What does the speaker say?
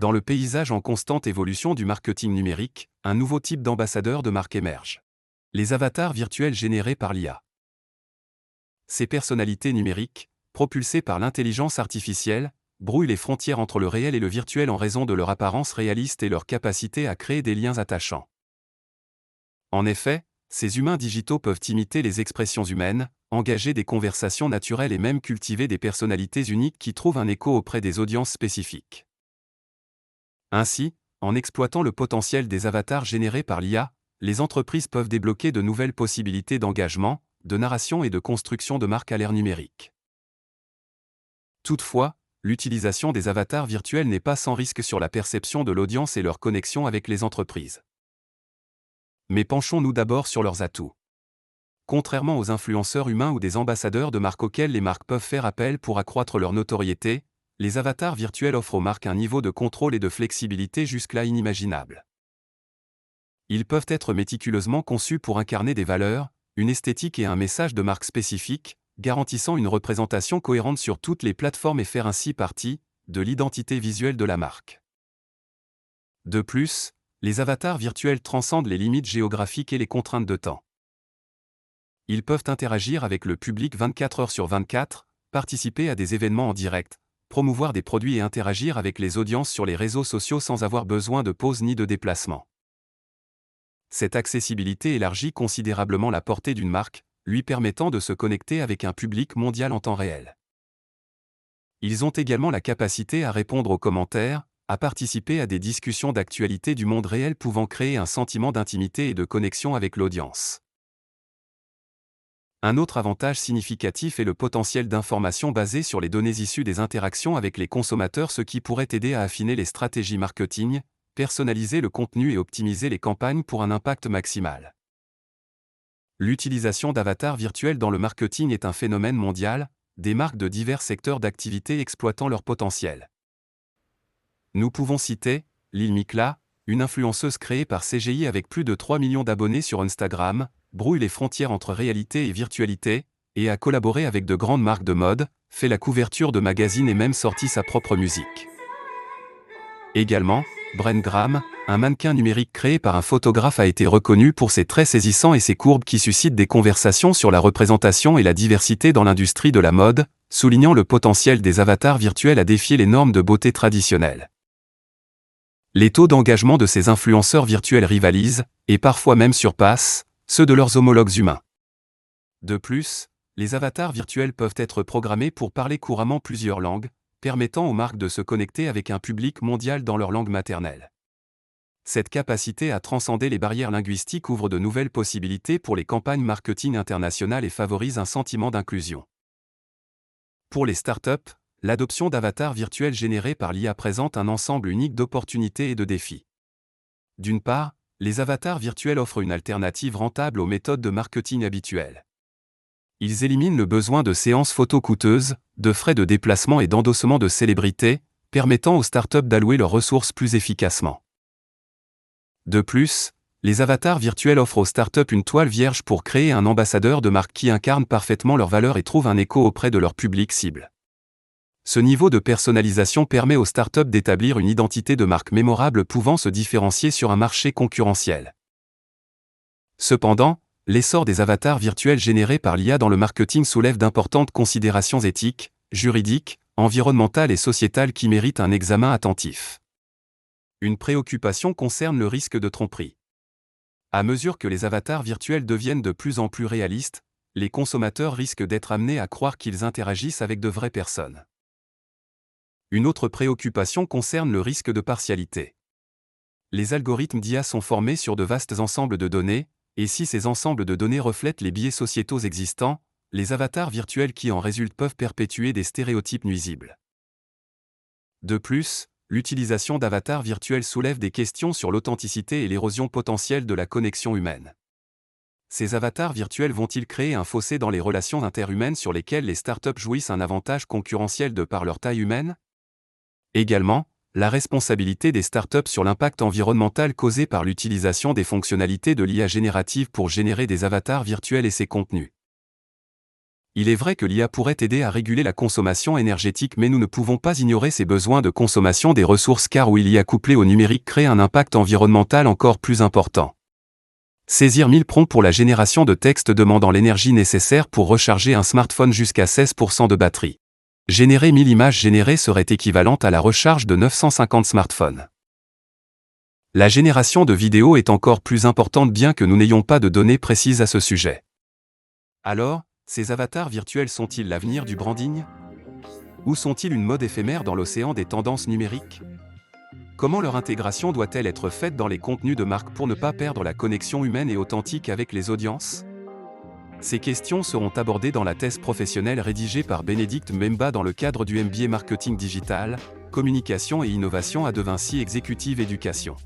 Dans le paysage en constante évolution du marketing numérique, un nouveau type d'ambassadeur de marque émerge. Les avatars virtuels générés par l'IA. Ces personnalités numériques, propulsées par l'intelligence artificielle, brouillent les frontières entre le réel et le virtuel en raison de leur apparence réaliste et leur capacité à créer des liens attachants. En effet, ces humains digitaux peuvent imiter les expressions humaines, engager des conversations naturelles et même cultiver des personnalités uniques qui trouvent un écho auprès des audiences spécifiques. Ainsi, en exploitant le potentiel des avatars générés par l'IA, les entreprises peuvent débloquer de nouvelles possibilités d'engagement, de narration et de construction de marques à l'ère numérique. Toutefois, l'utilisation des avatars virtuels n'est pas sans risque sur la perception de l'audience et leur connexion avec les entreprises. Mais penchons-nous d'abord sur leurs atouts. Contrairement aux influenceurs humains ou des ambassadeurs de marques auxquels les marques peuvent faire appel pour accroître leur notoriété, les avatars virtuels offrent aux marques un niveau de contrôle et de flexibilité jusque-là inimaginable. Ils peuvent être méticuleusement conçus pour incarner des valeurs, une esthétique et un message de marque spécifique, garantissant une représentation cohérente sur toutes les plateformes et faire ainsi partie de l'identité visuelle de la marque. De plus, les avatars virtuels transcendent les limites géographiques et les contraintes de temps. Ils peuvent interagir avec le public 24 heures sur 24, participer à des événements en direct, promouvoir des produits et interagir avec les audiences sur les réseaux sociaux sans avoir besoin de pause ni de déplacement. Cette accessibilité élargit considérablement la portée d'une marque, lui permettant de se connecter avec un public mondial en temps réel. Ils ont également la capacité à répondre aux commentaires, à participer à des discussions d'actualité du monde réel pouvant créer un sentiment d'intimité et de connexion avec l'audience. Un autre avantage significatif est le potentiel d'information basé sur les données issues des interactions avec les consommateurs, ce qui pourrait aider à affiner les stratégies marketing, personnaliser le contenu et optimiser les campagnes pour un impact maximal. L'utilisation d'avatars virtuels dans le marketing est un phénomène mondial, des marques de divers secteurs d'activité exploitant leur potentiel. Nous pouvons citer Lil Mikla, une influenceuse créée par CGI avec plus de 3 millions d'abonnés sur Instagram, brouille les frontières entre réalité et virtualité, et a collaboré avec de grandes marques de mode, fait la couverture de magazines et même sorti sa propre musique. Également, Brent Graham, un mannequin numérique créé par un photographe, a été reconnu pour ses traits saisissants et ses courbes qui suscitent des conversations sur la représentation et la diversité dans l'industrie de la mode, soulignant le potentiel des avatars virtuels à défier les normes de beauté traditionnelles. Les taux d'engagement de ces influenceurs virtuels rivalisent, et parfois même surpassent, ceux de leurs homologues humains. De plus, les avatars virtuels peuvent être programmés pour parler couramment plusieurs langues, permettant aux marques de se connecter avec un public mondial dans leur langue maternelle. Cette capacité à transcender les barrières linguistiques ouvre de nouvelles possibilités pour les campagnes marketing internationales et favorise un sentiment d'inclusion. Pour les startups, l'adoption d'avatars virtuels générés par l'IA présente un ensemble unique d'opportunités et de défis. D'une part, les avatars virtuels offrent une alternative rentable aux méthodes de marketing habituelles. Ils éliminent le besoin de séances photos coûteuses, de frais de déplacement et d'endossement de célébrités, permettant aux startups d'allouer leurs ressources plus efficacement. De plus, les avatars virtuels offrent aux startups une toile vierge pour créer un ambassadeur de marque qui incarne parfaitement leurs valeurs et trouve un écho auprès de leur public cible. Ce niveau de personnalisation permet aux startups d'établir une identité de marque mémorable pouvant se différencier sur un marché concurrentiel. Cependant, l'essor des avatars virtuels générés par l'IA dans le marketing soulève d'importantes considérations éthiques, juridiques, environnementales et sociétales qui méritent un examen attentif. Une préoccupation concerne le risque de tromperie. À mesure que les avatars virtuels deviennent de plus en plus réalistes, les consommateurs risquent d'être amenés à croire qu'ils interagissent avec de vraies personnes. Une autre préoccupation concerne le risque de partialité. Les algorithmes d'IA sont formés sur de vastes ensembles de données, et si ces ensembles de données reflètent les biais sociétaux existants, les avatars virtuels qui en résultent peuvent perpétuer des stéréotypes nuisibles. De plus, l'utilisation d'avatars virtuels soulève des questions sur l'authenticité et l'érosion potentielle de la connexion humaine. Ces avatars virtuels vont-ils créer un fossé dans les relations interhumaines sur lesquelles les startups jouissent un avantage concurrentiel de par leur taille humaine ? Également, la responsabilité des startups sur l'impact environnemental causé par l'utilisation des fonctionnalités de l'IA générative pour générer des avatars virtuels et ses contenus. Il est vrai que l'IA pourrait aider à réguler la consommation énergétique, mais nous ne pouvons pas ignorer ses besoins de consommation des ressources, car où l'IA couplée au numérique crée un impact environnemental encore plus important. Saisir 1000 prompts pour la génération de texte demandant l'énergie nécessaire pour recharger un smartphone jusqu'à 16% de batterie. Générer 1000 images générées serait équivalente à la recharge de 950 smartphones. La génération de vidéos est encore plus importante, bien que nous n'ayons pas de données précises à ce sujet. Alors, ces avatars virtuels sont-ils l'avenir du branding? Ou sont-ils une mode éphémère dans l'océan des tendances numériques? Comment leur intégration doit-elle être faite dans les contenus de marque pour ne pas perdre la connexion humaine et authentique avec les audiences? Ces questions seront abordées dans la thèse professionnelle rédigée par Bénédicte Mbemba dans le cadre du MBA Marketing Digital, Communication et Innovation à De Vinci Executive Education.